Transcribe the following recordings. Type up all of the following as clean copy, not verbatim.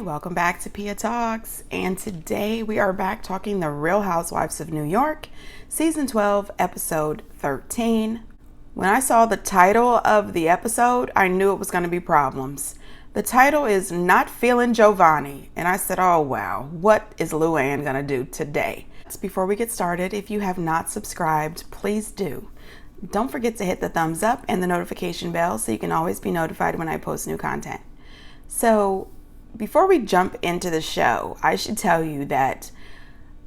welcome back to Pia Talks, and today we are back talking The Real Housewives of New York, Season 12, Episode 13. When I saw the title of the episode, I knew it was going to be problems. The title is Not Feeling Jovani, and I said, oh wow, what is Luann going to do today? Before we get started, if you have not subscribed, please do. Don't forget to hit the thumbs up and the notification bell so you can always be notified when I post new content. So before we jump into the show, I should tell you that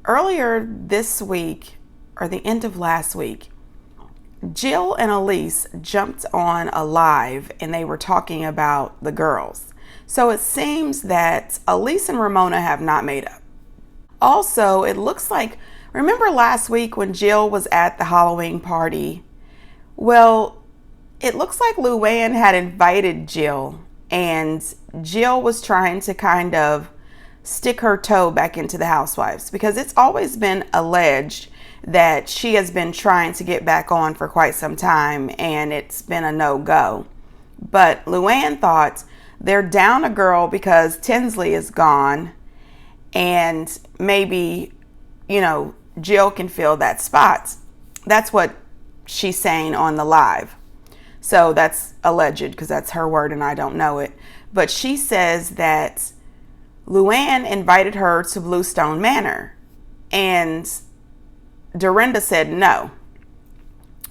earlier this week, or the end of last week, Jill and Elise jumped on a live and they were talking about the girls. So it seems that Elise and Ramona have not made up. Also, it looks like, remember last week when Jill was at the Halloween party? Well, it looks like Luann had invited Jill, and Jill was trying to kind of stick her toe back into the Housewives because it's always been alleged that she has been trying to get back on for quite some time and it's been a no-go. But Luann thought they're down a girl because Tinsley is gone and maybe, Jill can fill that spot. That's what she's saying on the live. So that's alleged because that's her word and I don't know it. But she says that Luann invited her to Bluestone Manor and Dorinda said no.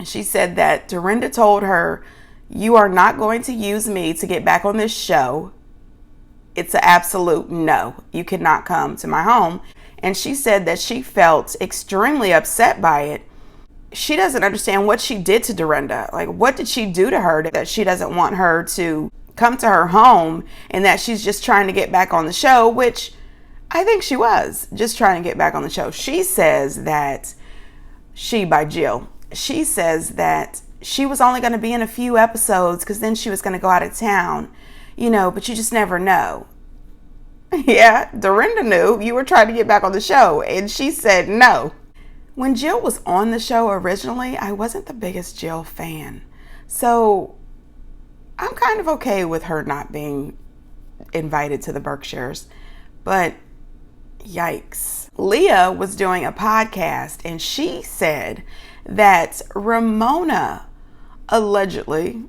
She said that Dorinda told her, you are not going to use me to get back on this show. It's an absolute no. You cannot come to my home. And she said that she felt extremely upset by it. She doesn't understand what she did to Dorinda. Like, what did she do to her that she doesn't want her to come to her home and that she's just trying to get back on the show, which I think she was just trying to get back on the show. She says that Jill, she says that she was only going to be in a few episodes because then she was going to go out of town, but you just never know. Yeah, Dorinda knew you were trying to get back on the show and she said no. When Jill was on the show originally, I wasn't the biggest Jill fan. So I'm kind of okay with her not being invited to the Berkshires. But yikes. Leah was doing a podcast and she said that Ramona allegedly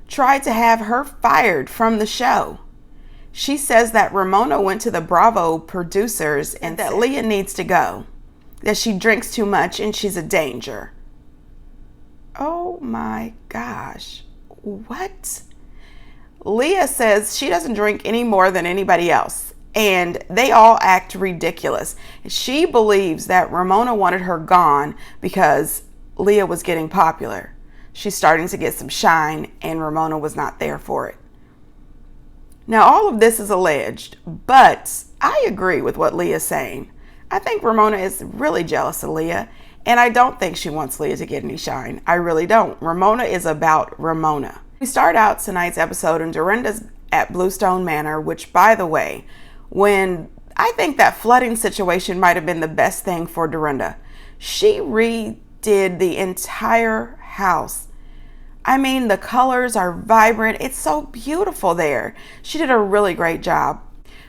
tried to have her fired from the show. She says that Ramona went to the Bravo producers and that Leah needs to go. That she drinks too much and she's a danger. Oh my gosh. What? Leah says she doesn't drink any more than anybody else. And they all act ridiculous. She believes that Ramona wanted her gone because Leah was getting popular. She's starting to get some shine and Ramona was not there for it. Now all of this is alleged, but I agree with what Leah's saying. I think Ramona is really jealous of Leah, and I don't think she wants Leah to get any shine. I really don't. Ramona is about Ramona. We start out tonight's episode and Dorinda's at Bluestone Manor, which, by the way, when I think that flooding situation might have been the best thing for Dorinda. She redid the entire house. I mean, the colors are vibrant. It's so beautiful there. She did a really great job.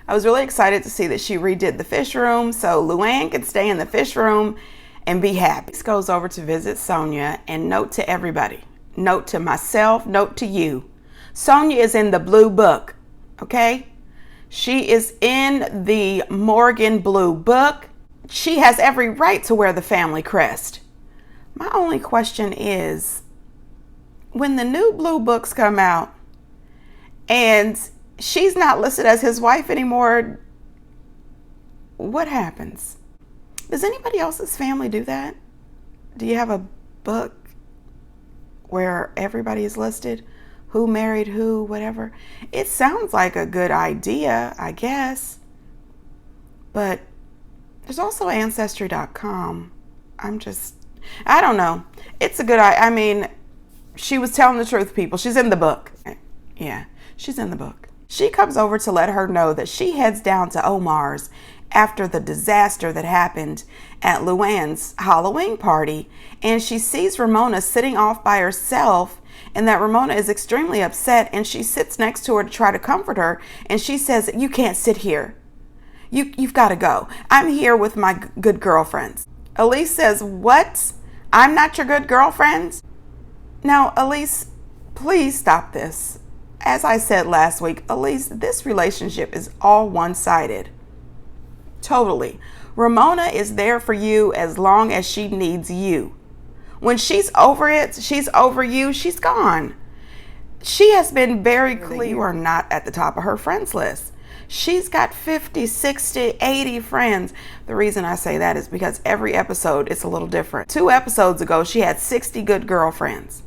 I was really excited to see that she redid the fish room so Luann could stay in the fish room and be happy. This goes over to visit Sonia and note to everybody, note to myself, note to you. Sonia is in the blue book, okay? She is in the Morgan blue book. She has every right to wear the family crest. My only question is, when the new blue books come out and she's not listed as his wife anymore, what happens? Does anybody else's family do that? Do you have a book where everybody is listed? Who married who, whatever? It sounds like a good idea, I guess. But there's also Ancestry.com. I don't know. It's a good idea. I mean, she was telling the truth, people. She's in the book. Yeah, she's in the book. She comes over to let her know that she heads down to Omar's after the disaster that happened at Luann's Halloween party, and she sees Ramona sitting off by herself and that Ramona is extremely upset, and she sits next to her to try to comfort her, and she says, "You can't sit here. You've got to go. I'm here with my good girlfriends." Elise says, "What? I'm not your good girlfriends?" Now, Elise, please stop this. As I said last week, Elise, this relationship is all one-sided. Totally. Ramona is there for you as long as she needs you. When she's over it, she's over you, she's gone. She has been very clear. You are not at the top of her friends list. She's got 50, 60, 80 friends. The reason I say that is because every episode is a little different. 2 episodes ago, she had 60 good girlfriends.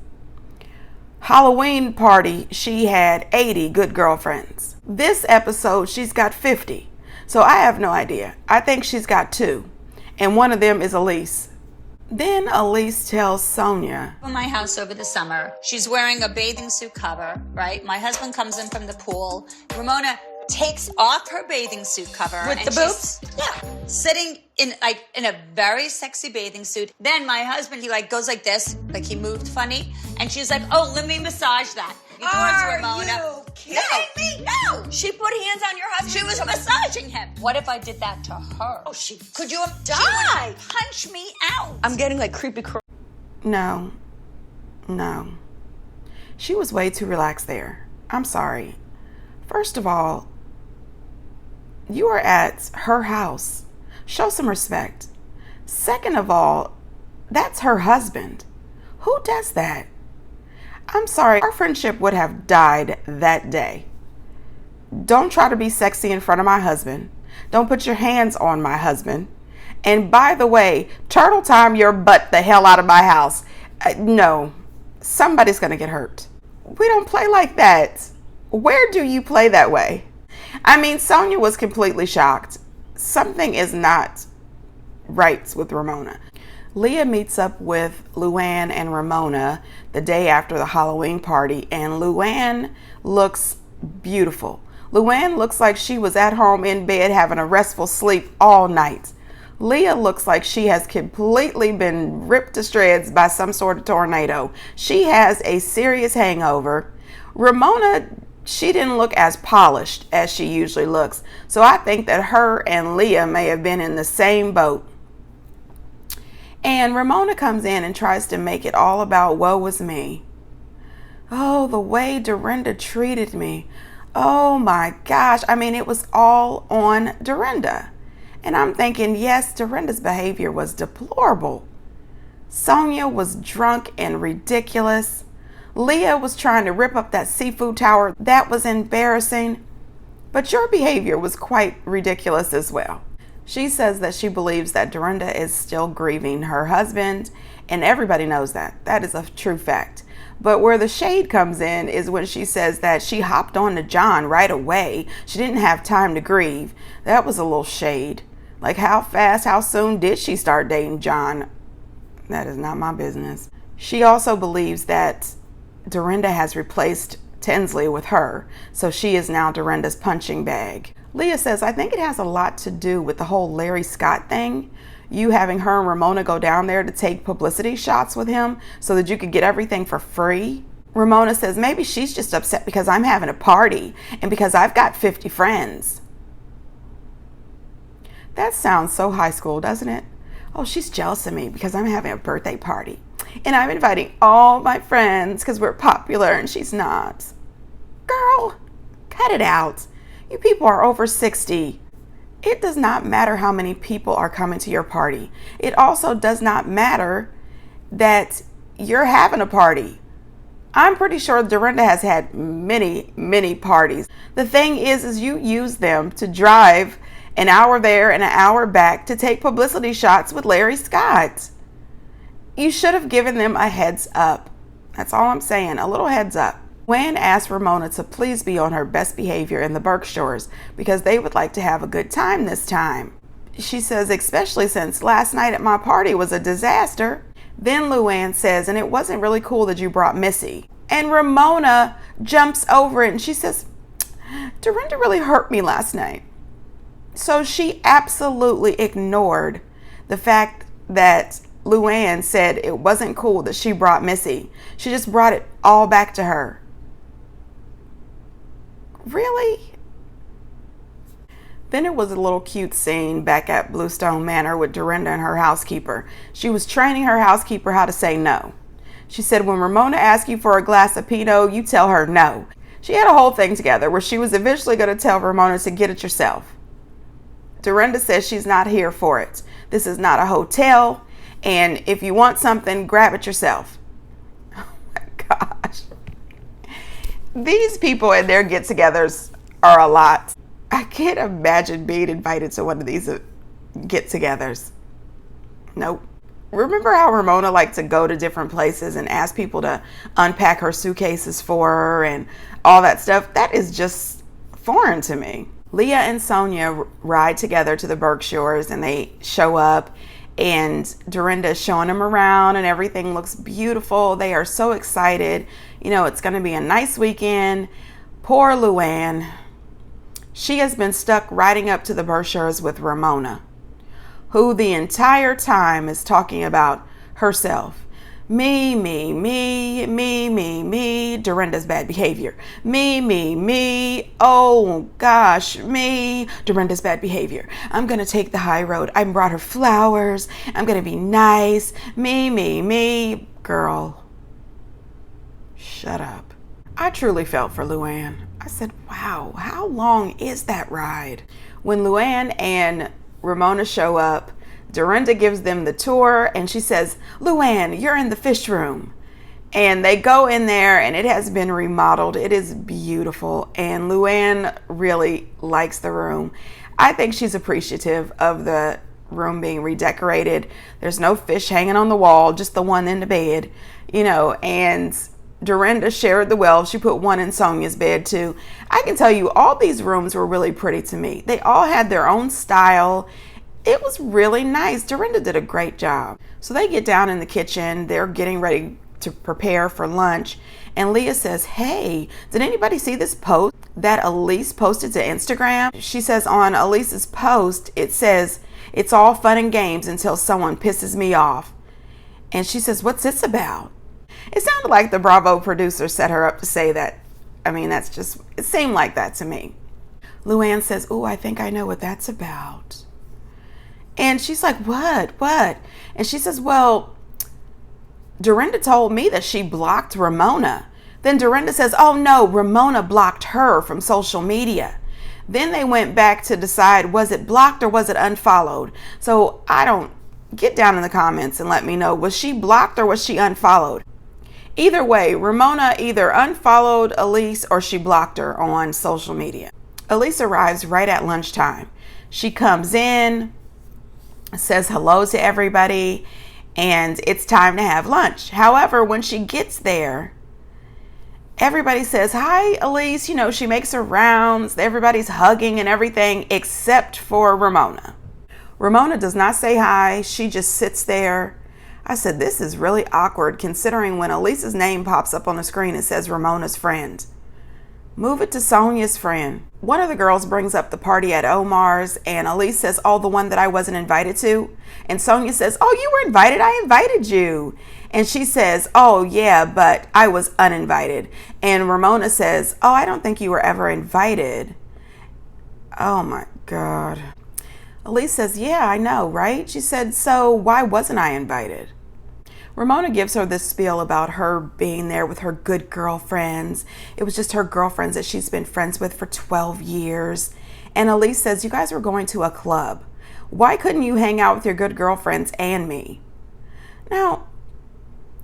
Halloween party, she had 80 good girlfriends. This episode, she's got 50. So I have no idea. I think she's got 2. And one of them is Elise. Then Elise tells Sonia. In my house over the summer, she's wearing a bathing suit cover, right? My husband comes in from the pool. Ramona takes off her bathing suit cover. With the boobs? Yeah. Sitting in a very sexy bathing suit. Then my husband, he goes like this, like he moved funny. And she's like, "Oh, let me massage that." Are Ramona. you kidding me? No. She put hands on your husband? She was massaging him. What if I did that to her? Oh, she Could you die. She would punch me out. I'm getting like creepy. No. She was way too relaxed there. I'm sorry. First of all, you are at her house. Show some respect. Second of all, that's her husband. Who does that? I'm sorry, our friendship would have died that day. Don't try to be sexy in front of my husband. Don't put your hands on my husband. And by the way, turtle time your butt the hell out of my house. No, somebody's going to get hurt. We don't play like that. Where do you play that way? I mean, Sonia was completely shocked. Something is not right with Ramona. Leah meets up with Luann and Ramona the day after the Halloween party, and Luann looks beautiful. Luann looks like she was at home in bed having a restful sleep all night. Leah looks like she has completely been ripped to shreds by some sort of tornado. She has a serious hangover. Ramona, she didn't look as polished as she usually looks. So I think that her and Leah may have been in the same boat. And Ramona comes in and tries to make it all about woe was me. Oh, the way Dorinda treated me. Oh my gosh. I mean, it was all on Dorinda. And I'm thinking, yes, Dorinda's behavior was deplorable. Sonia was drunk and ridiculous. Leah was trying to rip up that seafood tower. That was embarrassing. But your behavior was quite ridiculous as well. She says that she believes that Dorinda is still grieving her husband, and everybody knows that. That is a true fact. But where the shade comes in is when she says that she hopped on to John right away. She didn't have time to grieve. That was a little shade. Like, how fast, how soon did she start dating John? That is not my business. She also believes that Dorinda has replaced Tinsley with her, so she is now Dorinda's punching bag. Leah says, I think it has a lot to do with the whole Larry Scott thing. You having her and Ramona go down there to take publicity shots with him so that you could get everything for free. Ramona says, maybe she's just upset because I'm having a party and because I've got 50 friends. That sounds so high school, doesn't it? Oh, she's jealous of me because I'm having a birthday party. And I'm inviting all my friends because we're popular and she's not. Girl, cut it out. You people are over 60. It does not matter how many people are coming to your party. It also does not matter that you're having a party. I'm pretty sure Dorinda has had many, many parties. The thing is you use them to drive an hour there and an hour back to take publicity shots with Larry Scott. You should have given them a heads up. That's all I'm saying, a little heads up. Luann asked Ramona to please be on her best behavior in the Berkshires because they would like to have a good time this time. She says, especially since last night at my party was a disaster. Then Luann says, and it wasn't really cool that you brought Missy. And Ramona jumps over it and she says, Dorinda really hurt me last night. So she absolutely ignored the fact that Luann said it wasn't cool that she brought Missy. She just brought it all back to her. Really? Then it was a little cute scene back at Bluestone Manor with Dorinda and her housekeeper. She was training her housekeeper how to say no. She said, when Ramona asks you for a glass of Pinot, you tell her no. She had a whole thing together where she was eventually going to tell Ramona to get it yourself. Dorinda says she's not here for it. This is not a hotel, and if you want something, grab it yourself. Oh my gosh. These people and their get-togethers are a lot. I can't imagine being invited to one of these get-togethers. Nope. Remember how Ramona liked to go to different places and ask people to unpack her suitcases for her and all that stuff? That is just foreign to me. Leah and Sonia ride together to the Berkshires, and they show up, and Dorinda is showing them around, and everything looks beautiful. They are so excited. You know, it's going to be a nice weekend. Poor Luann. She has been stuck riding up to the Berkshires with Ramona, who the entire time is talking about herself. Me, Dorinda's bad behavior. Me, oh gosh, me, Dorinda's bad behavior. I'm gonna take the high road. I brought her flowers. I'm gonna be nice. Me. Girl, shut up. I truly felt for Luann. I said, wow, how long is that ride? When Luann and Ramona show up, Dorinda gives them the tour, and she says, Luann, you're in the fish room. And they go in there, and it has been remodeled. It is beautiful, and Luann really likes the room. I think she's appreciative of the room being redecorated. There's no fish hanging on the wall, just the one in the bed, you know, and Dorinda shared the wealth. She put one in Sonia's bed too. I can tell you all these rooms were really pretty to me. They all had their own style. It was really nice. Dorinda did a great job. So they get down in the kitchen. They're getting ready to prepare for lunch. And Leah says, hey, did anybody see this post that Elise posted to Instagram? She says on Elise's post, it says, it's all fun and games until someone pisses me off. And she says, what's this about? It sounded like the Bravo producer set her up to say that. I mean, that's just, it seemed like that to me. Luann says, oh, I think I know what that's about. And she's like, what? And she says, well, Dorinda told me that she blocked Ramona. Then Dorinda says, oh no, Ramona blocked her from social media. Then they went back to decide, was it blocked or was it unfollowed? So I don't, get down in the comments and let me know, was she blocked or was she unfollowed? Either way, Ramona either unfollowed Elise or she blocked her on social media. Elise arrives right at lunchtime. She comes in, says hello to everybody, and it's time to have lunch. However, when she gets there, everybody says, hi, Elise. You know, she makes her rounds. Everybody's hugging and everything except for Ramona. Ramona does not say hi. She just sits there. I said, this is really awkward considering when Elise's name pops up on the screen, it says Ramona's friend. Move it to Sonia's friend. One of the girls brings up the party at Omar's, and Elise says, oh, the one that I wasn't invited to. And Sonia says, oh, you were invited. I invited you. And she says, oh, yeah, but I was uninvited. And Ramona says, oh, I don't think you were ever invited. Oh, my God. Elise says, yeah, I know, right? She said, so why wasn't I invited? Ramona gives her this spiel about her being there with her good girlfriends. It was just her girlfriends that she's been friends with for 12 years. And Elise says, you guys were going to a club. Why couldn't you hang out with your good girlfriends and me? Now,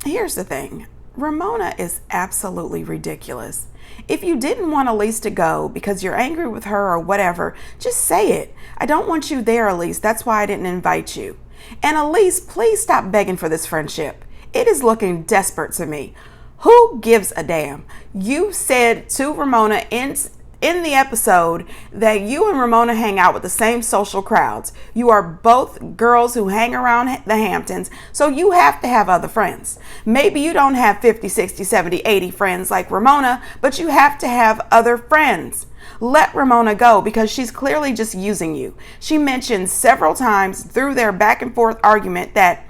here's the thing. Ramona is absolutely ridiculous. If you didn't want Elise to go because you're angry with her or whatever, just say it. I don't want you there, Elise. That's why I didn't invite you. And Elise, please stop begging for this friendship. It is looking desperate to me. Who gives a damn? You said to Ramona in the episode that you and Ramona hang out with the same social crowds. You are both girls who hang around the Hamptons, so you have to have other friends. Maybe you don't have 50, 60, 70, 80 friends like Ramona, but you have to have other friends. Let Ramona go because she's clearly just using you. She mentioned several times through their back and forth argument that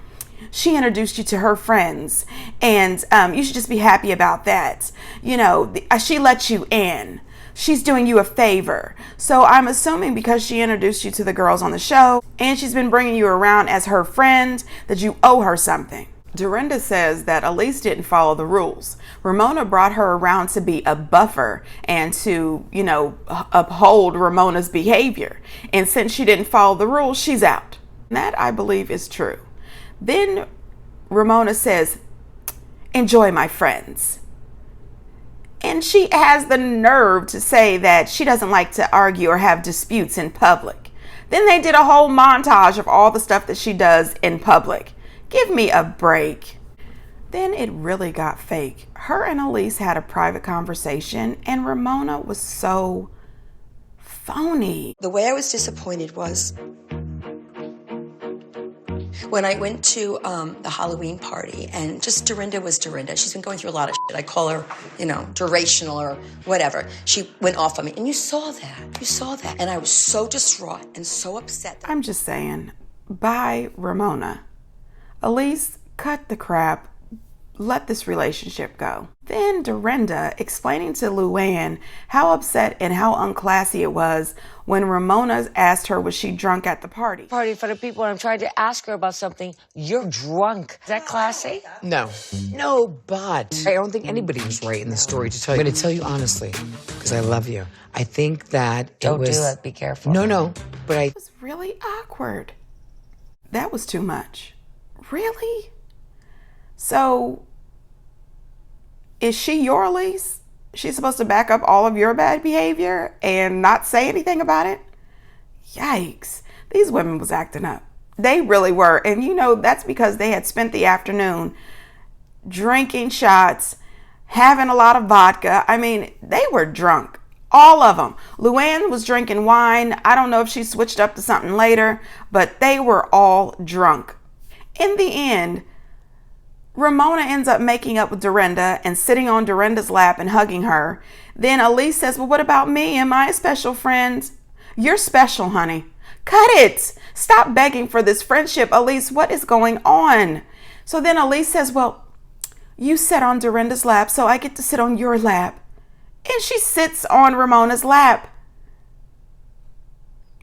She introduced you to her friends, and you should just be happy about that. She let you in. She's doing you a favor. So I'm assuming because she introduced you to the girls on the show and she's been bringing you around as her friend, that you owe her something. Dorinda says that Elise didn't follow the rules. Ramona brought her around to be a buffer and to, uphold Ramona's behavior. And since she didn't follow the rules, she's out. That, I believe, is true. Then Ramona says, enjoy my friends. And she has the nerve to say that she doesn't like to argue or have disputes in public. Then they did a whole montage of all the stuff that she does in public. Give me a break. Then it really got fake. Her and Elise had a private conversation, and Ramona was so phony. The way I was disappointed was when I went to the Halloween party, and just Dorinda was Dorinda. She's been going through a lot of shit. I call her, durational or whatever. She went off on me, and you saw that. And I was so distraught and so upset. I'm just saying, bye, Ramona. Elise, cut the crap. Let this relationship go. Then Dorinda explaining to Luann how upset and how unclassy it was when Ramona asked her was she drunk at the party. Party for the people, and I'm trying to ask her about something. You're drunk. Is that classy? No, but I don't think anybody was right in the story to tell you. I'm going to tell you honestly, because I love you. I think that Don't do it. Be careful. No, but It was really awkward. That was too much. Really? So, is she your Elise? She's supposed to back up all of your bad behavior and not say anything about it? Yikes. These women was acting up. They really were. And that's because they had spent the afternoon drinking shots, having a lot of vodka. I mean, they were drunk. All of them. Luann was drinking wine. I don't know if she switched up to something later, but they were all drunk. In the end, Ramona ends up making up with Dorinda and sitting on Dorinda's lap and hugging her. Then Elise says, well, what about me? Am I a special friend? You're special, honey. Cut it. Stop begging for this friendship, Elise. What is going on? So then Elise says, well, you sat on Dorinda's lap, so I get to sit on your lap. And she sits on Ramona's lap.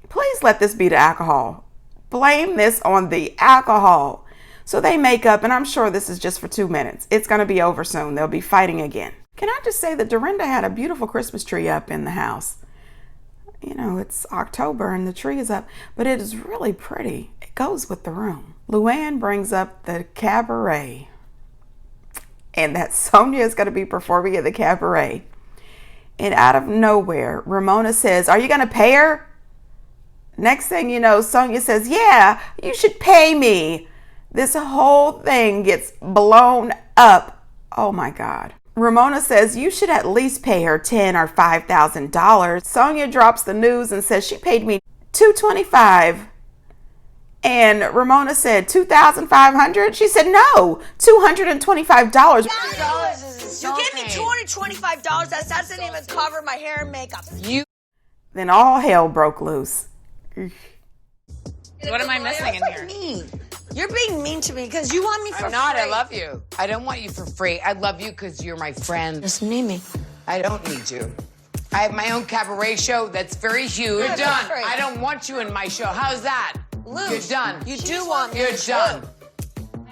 Please let this be the alcohol. Blame this on the alcohol. So they make up, and I'm sure this is just for 2 minutes. It's going to be over soon. They'll be fighting again. Can I just say that Dorinda had a beautiful Christmas tree up in the house? It's October and the tree is up, but it is really pretty. It goes with the room. Luann brings up the cabaret, and that Sonia is going to be performing at the cabaret. And out of nowhere, Ramona says, are you going to pay her? Next thing you know, Sonia says, yeah, you should pay me. This whole thing gets blown up. Oh my God. Ramona says you should at least pay her $10,000 or $5,000. Sonia drops the news and says she paid me $225. And Ramona said $2,500. She said no, $225. You gave me $225. That doesn't even cover my hair and makeup. Then all hell broke loose. What am I missing in here? Mean. You're being mean to me because you want me for I'm not. free. I love you. I don't want you for free. I love you because you're my friend. Doesn't need me. I don't need you. I have my own cabaret show that's very huge. You're done. I don't want you in my show. How's that? Luke, you're done. You do want me. You're done.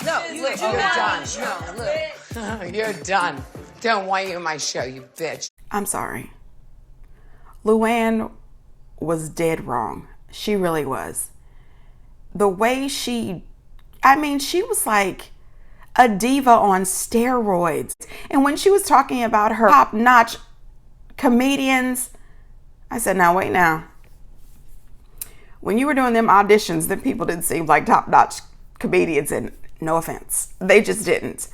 No, Luke, You're done. No, Luke. You're done. Don't want you in my show, you bitch. I'm sorry. Luann was dead wrong. She really was. The way she was like a diva on steroids. And when she was talking about her top-notch comedians, I said, now wait now. When you were doing them auditions, then people didn't seem like top-notch comedians, and no offense, they just didn't.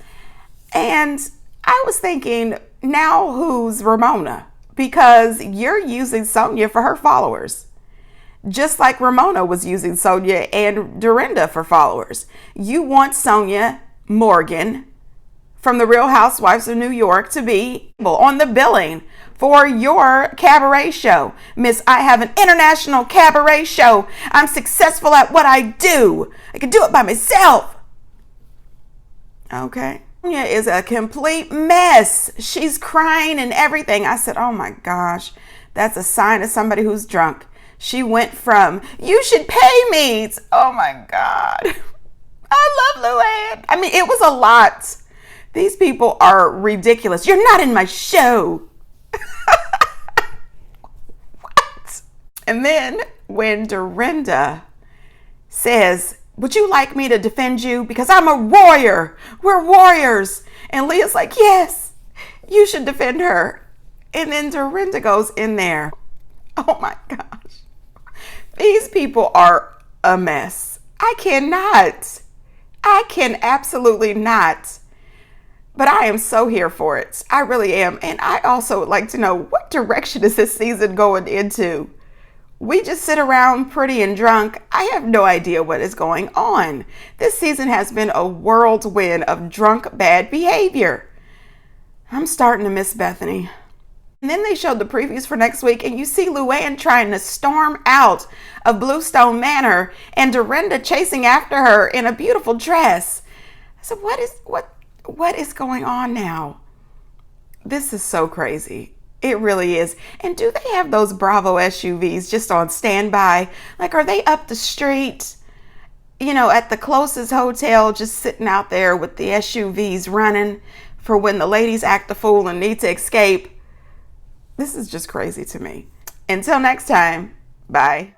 And I was thinking, now who's Ramona? Because you're using Sonia for her followers. Just like Ramona was using Sonia and Dorinda for followers. You want Sonia Morgan from the Real Housewives of New York to be on the billing for your cabaret show. Miss, I have an international cabaret show. I'm successful at what I do. I can do it by myself. Okay. Sonia is a complete mess. She's crying and everything. I said, oh my gosh, that's a sign of somebody who's drunk. She went from, you should pay me, to, oh my God. I love Luann. I mean, it was a lot. These people are ridiculous. You're not in my show. What? And then when Dorinda says, would you like me to defend you? Because I'm a warrior. We're warriors. And Leah's like, yes, you should defend her. And then Dorinda goes in there. Oh my gosh. These people are a mess. I can absolutely not. But I am so here for it. I really am. And I also would like to know, what direction is this season going into? We just sit around pretty and drunk. I have no idea what is going on. This season has been a whirlwind of drunk bad behavior. I'm starting to miss Bethany. And then they showed the previews for next week, and you see Luann trying to storm out of Bluestone Manor and Dorinda chasing after her in a beautiful dress. I said, what is going on now? This is so crazy. It really is. And do they have those Bravo SUVs just on standby? Like, are they up the street, at the closest hotel, just sitting out there with the SUVs running for when the ladies act the fool and need to escape? This is just crazy to me. Until next time, bye.